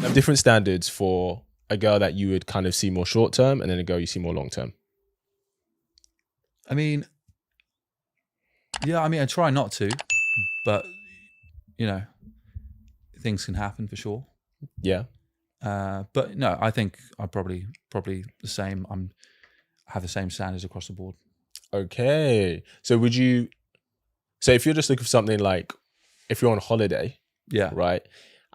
Have different standards for a girl that you would kind of see more short term, and then a girl you see more long term. I mean, yeah, I mean, I try not to, but you know, things can happen for sure. Yeah. But no, I think I'm probably the same. I have the same standards across the board. Okay. So would you? So if you're just looking for something like, if you're on holiday, Yeah. right,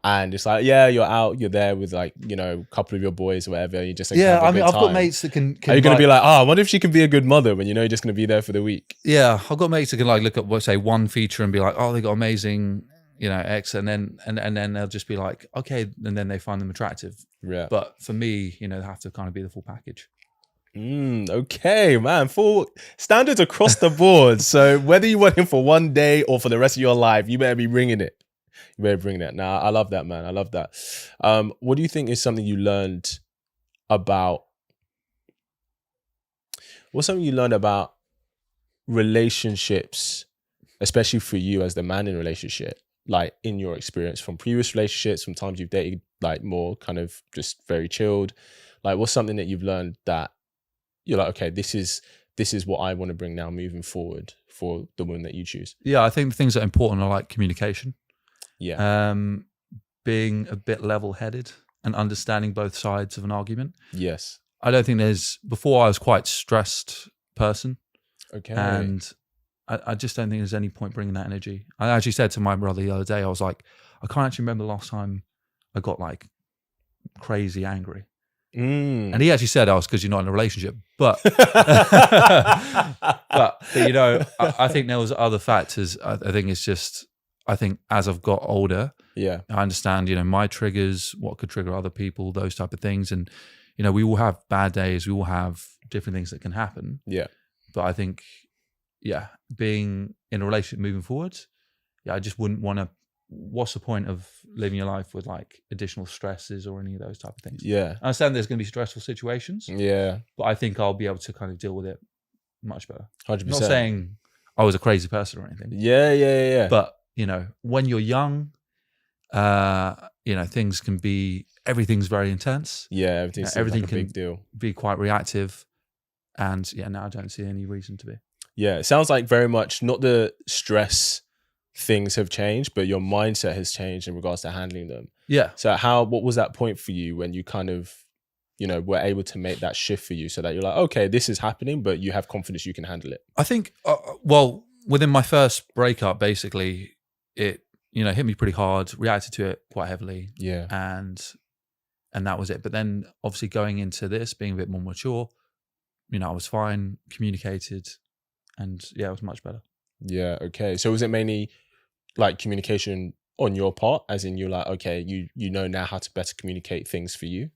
and it's like, yeah, you're out, you're there with like, you know, a couple of your boys or whatever, you just like Yeah, have a I mean, good I've got time. mates that can Are you going to like, be like, oh, I wonder if she can be a good mother when you know you're just going to be there for the week? Yeah, I've got mates that can like look at, say, one feature and be like, oh, they got amazing, you know, X, and then they'll just be like, okay, and then they find them attractive. Yeah. But for me, you know, they have to kind of be the full package. Okay, man. Full standards across the board. So whether you want him for one day or for the rest of your life, you better be bringing it. You better bring that. Nah, I love that, man. I love that. What do you think is something you learned about? What's something you learned about relationships, especially for you as the man in a relationship, like in your experience from previous relationships, from times you've dated, like more kind of just very chilled? Like, what's something that you've learned that you're like, okay, this is what I want to bring now moving forward for the woman that you choose? Yeah, I think the things that are important are like communication. Yeah. Being a bit level-headed and understanding both sides of an argument. Yes. I don't think before I was quite stressed person. Okay. And I just don't think there's any point bringing that energy. I actually said to my brother the other day, I was like, I can't actually remember the last time I got like crazy angry. And he actually said, because you're not in a relationship. But, but you know, I think there was other factors. I think it's just, I think as I've got older, yeah, I understand, you know, my triggers, what could trigger other people, those type of things. And, you know, we all have bad days. We all have different things that can happen. Yeah. But I think, yeah, being in a relationship moving forward, yeah, I just wouldn't want to. What's the point of living your life with like additional stresses or any of those type of things? Yeah. I understand there's going to be stressful situations. Yeah. But I think I'll be able to kind of deal with it much better. 100%. Not saying I was a crazy person or anything. Yeah. But, you know, when you're young, you know, everything's very intense. Yeah, everything like a can big deal. Be quite reactive. And yeah, now I don't see any reason to be. Yeah, it sounds like very much not the stress things have changed, but your mindset has changed in regards to handling them. Yeah. So what was that point for you when you kind of, you know, were able to make that shift for you so that you're like, okay, this is happening, but you have confidence you can handle it? I think, well, within my first breakup, basically, it, you know, hit me pretty hard, reacted to it quite heavily. Yeah. And that was it. But then obviously going into this, being a bit more mature, you know, I was fine, communicated, and yeah, it was much better. Yeah. Okay. So was it mainly like communication on your part, as in you're like, okay, you know now how to better communicate things for you?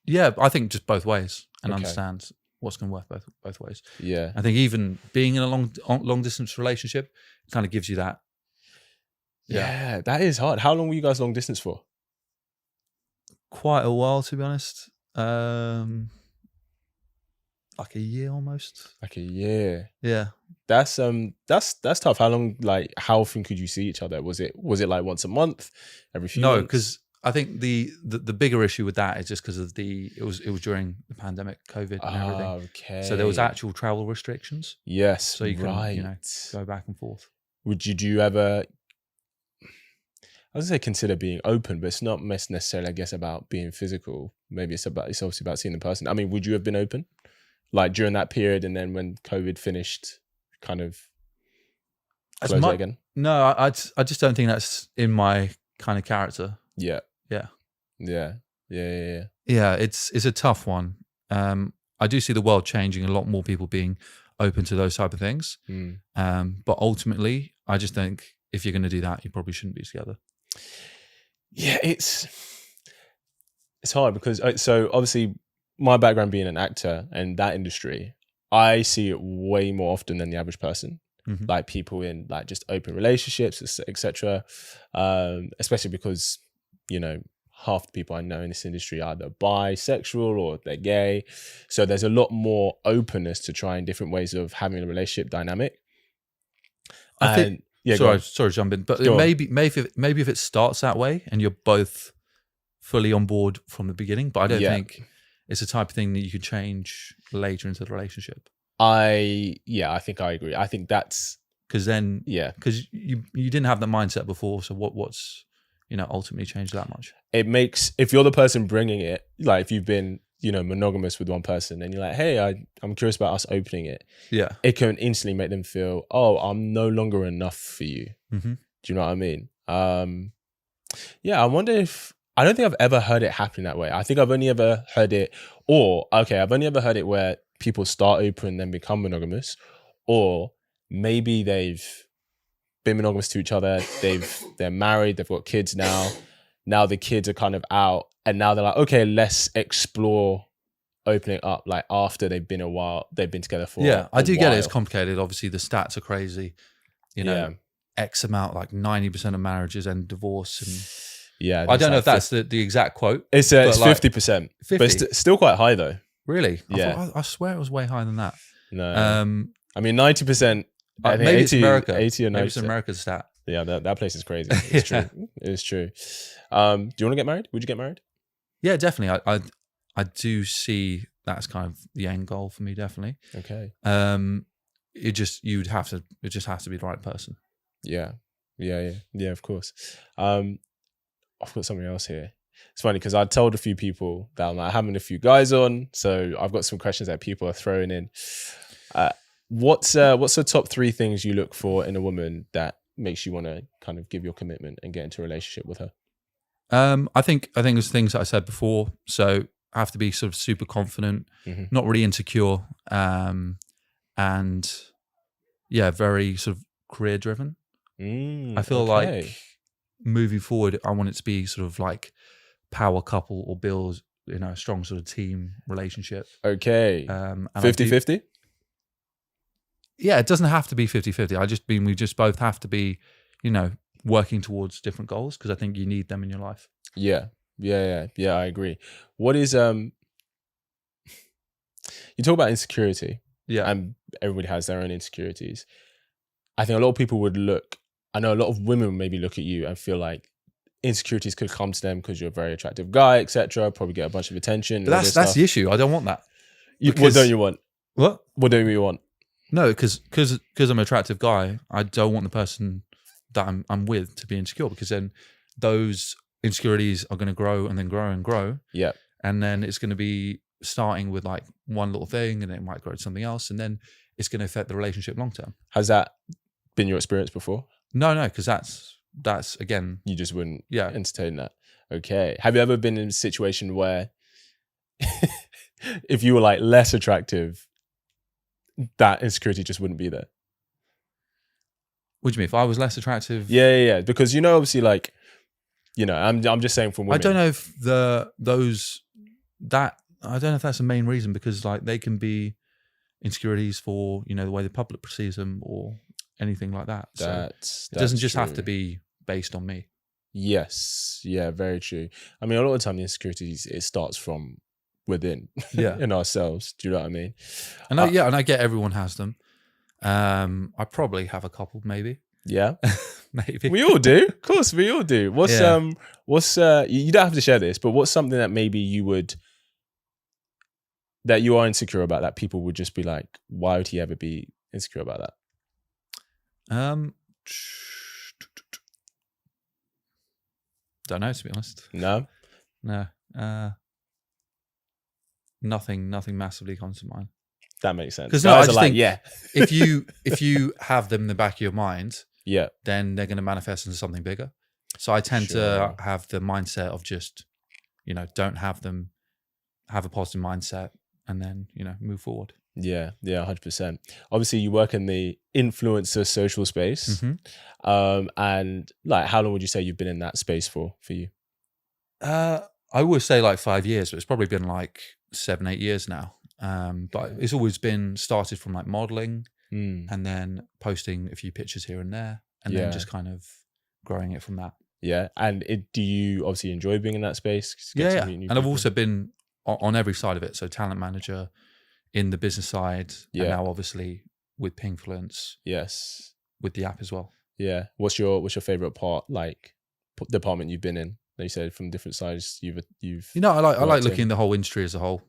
Yeah, I think just both ways, and understand what's going to work both ways. Yeah. I think even being in a long distance relationship kind of gives you that. Yeah, that is hard. How long were you guys long distance for? Quite a while, to be honest. Like a year almost. Like a year. Yeah. That's tough. How long, like, how often could you see each other? Was it like once a month, every few months? No, because I think the bigger issue with that is just because of it was during the pandemic, COVID and everything. Okay. So there was actual travel restrictions. Yes. So you can, you know, go back and forth. Do you ever, I was gonna say consider being open, but it's not necessarily, I guess, about being physical. Maybe it's obviously about seeing the person. I mean, would you have been open? Like during that period, and then when COVID finished, kind of close it again? No, I just don't think that's in my kind of character. Yeah. Yeah, it's a tough one. I do see the world changing, a lot more people being open to those type of things. But ultimately, I just think if you're going to do that, you probably shouldn't be together. Yeah, it's hard because so obviously my background being an actor and that industry, I see it way more often than the average person. Mm-hmm. Like people in like just open relationships, etc. Especially because, you know, half the people I know in this industry are either bisexual or they're gay. So there's a lot more openness to trying different ways of having a relationship dynamic. I think, sorry to jump in, but maybe if it starts that way and you're both fully on board from the beginning, but I don't Yeah. think it's the type of thing that you could change later into the relationship. I think I agree. I think that's because then yeah, because you didn't have the mindset before. So what's ultimately changed that much? It makes, if you're the person bringing it, like if you've been monogamous with one person and you're like, hey, I'm curious about us opening it. Yeah, it can instantly make them feel, oh, I'm no longer enough for you. Mm-hmm. Do you know what I mean? Yeah, I wonder if, I don't think I've ever heard it happen that way. I think I've only ever heard it, I've only ever heard it where people start open and then become monogamous, or maybe they've been monogamous to each other, they're married, they've got kids now the kids are kind of out, and now they're like, okay, let's explore opening up, like after they've been together for I do get it. It's while. complicated. Obviously the stats are crazy, X amount, like 90% of marriages end divorce, and I don't know if that's the exact quote. It's 50%, 50, but it's still quite high though. Really? Yeah, I swear it was way higher than that. No, I mean 90%. I think maybe 80, it's America. 80 or 90%. Maybe it's America's stat. Yeah, that place is crazy. It's true. It's true. Do you want to get married? Would you get married? Yeah, definitely. I do see that's kind of the end goal for me. Definitely. Okay. It just has to be the right person. Yeah. Of course. I've got something else here. It's funny because I told a few people that I'm like having a few guys on, so I've got some questions that people are throwing in. What's the top 3 things you look for in a woman that makes you want to kind of give your commitment and get into a relationship with her? I think it's things that I said before. So I have to be sort of super confident, not really insecure, and very sort of career driven. I feel like moving forward, I want it to be sort of like power couple or build, a strong sort of team relationship. Okay. 50-50? Yeah, it doesn't have to be 50-50. I just mean we just both have to be, working towards different goals, because I think you need them in your life. Yeah, I agree. What is you talk about insecurity, and everybody has their own insecurities. I think a lot of people I know a lot of women would maybe look at you and feel like insecurities could come to them because you're a very attractive guy, etc. Probably get a bunch of attention. But that's the issue. I don't want that. What don't you want? What don't you want? No, because I'm an attractive guy, I don't want the person that I'm with to be insecure, because then those insecurities are going to grow and then grow and grow. Yeah. And then it's going to be starting with like one little thing, and then it might grow to something else, and then it's going to affect the relationship long term. Has that been your experience before? No, because that's again, you just wouldn't entertain that. Okay. Have you ever been in a situation where if you were like less attractive, that insecurity just wouldn't be there? What do you mean? If I was less attractive? Yeah. Because obviously, like, I'm just saying from women. I don't know if I don't know if that's the main reason, because like they can be insecurities for the way the public perceives them or anything like that. So it doesn't just have to be based on me. Yes. Yeah. Very true. I mean, a lot of the time the insecurities, it starts from within, in ourselves. Do you know what I mean? And I get everyone has them. I probably have a couple, maybe. Yeah, maybe we all do. Of course, we all do. What's you don't have to share this, but what's something that maybe that you are insecure about, that people would just be like, why would he ever be insecure about that? Don't know, to be honest. No. Nothing massively comes to mind. That makes sense. Because I just think, if you have them in the back of your mind, then they're going to manifest into something bigger. So I tend to have the mindset of just, don't have them, have a positive mindset, and then move forward. Yeah, 100%. Obviously, you work in the influencer social space, and like, how long would you say you've been in that space for you? I would say like 5 years, but it's probably been like 7-8 years now. But it's always been started from like modeling, and then posting a few pictures here and there, and then just kind of growing it from that. Yeah, and do you obviously enjoy being in that space? Yeah. And I've also been on every side of it. So talent manager, in the business side, and now obviously with Pinkfluence, yes, with the app as well. Yeah. What's your favorite part, like department you've been in? that you said from different sides you've I like worked looking in? at the whole industry as a whole.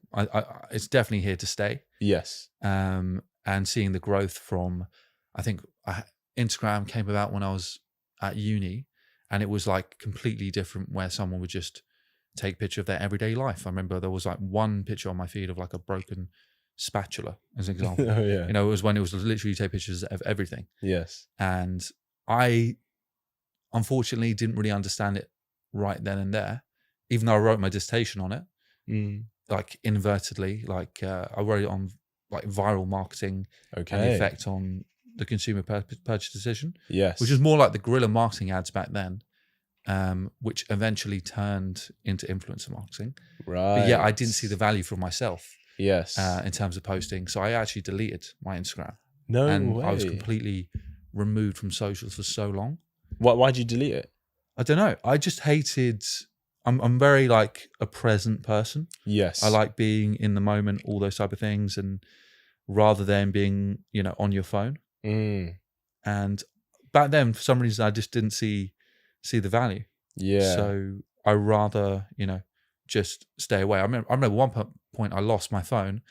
It's definitely here to stay. Yes. And seeing the growth from, I think Instagram came about when I was at uni, and it was like completely different, where someone would just take a picture of their everyday life. I remember there was like one picture on my feed of like a broken spatula, as an example. Oh yeah. It was when it was literally take pictures of everything. Yes. And I unfortunately didn't really understand it right then and there, even though I wrote my dissertation on it, like invertedly, like I wrote it on like viral marketing and the effect on the consumer purchase decision. Yes. Which is more like the guerrilla marketing ads back then, which eventually turned into influencer marketing. Right. But yeah, I didn't see the value for myself. Yes. In terms of posting. So I actually deleted my Instagram. No and way. I was completely removed from socials for so long. Why'd you delete it? I don't know. I just hated, I'm very like a present person. Yes. I like being in the moment, all those type of things, and rather than being, on your phone. And back then, for some reason, I just didn't see the value. Yeah. So I rather, just stay away. I remember one point I lost my phone,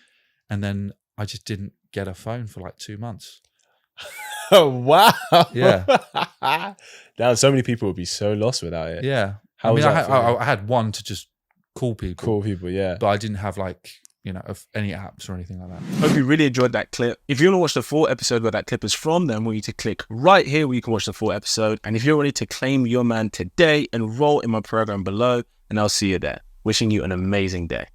and then I just didn't get a phone for like 2 months. Oh wow! Yeah. Now so many people would be so lost without it. Yeah. How was that? I had one to just call people. Call people, yeah. But I didn't have like any apps or anything like that. Hope you really enjoyed that clip. If you want to watch the full episode where that clip is from, then I want you to click right here where you can watch the full episode. And if you're ready to claim your man today, enroll in my program below, and I'll see you there. Wishing you an amazing day.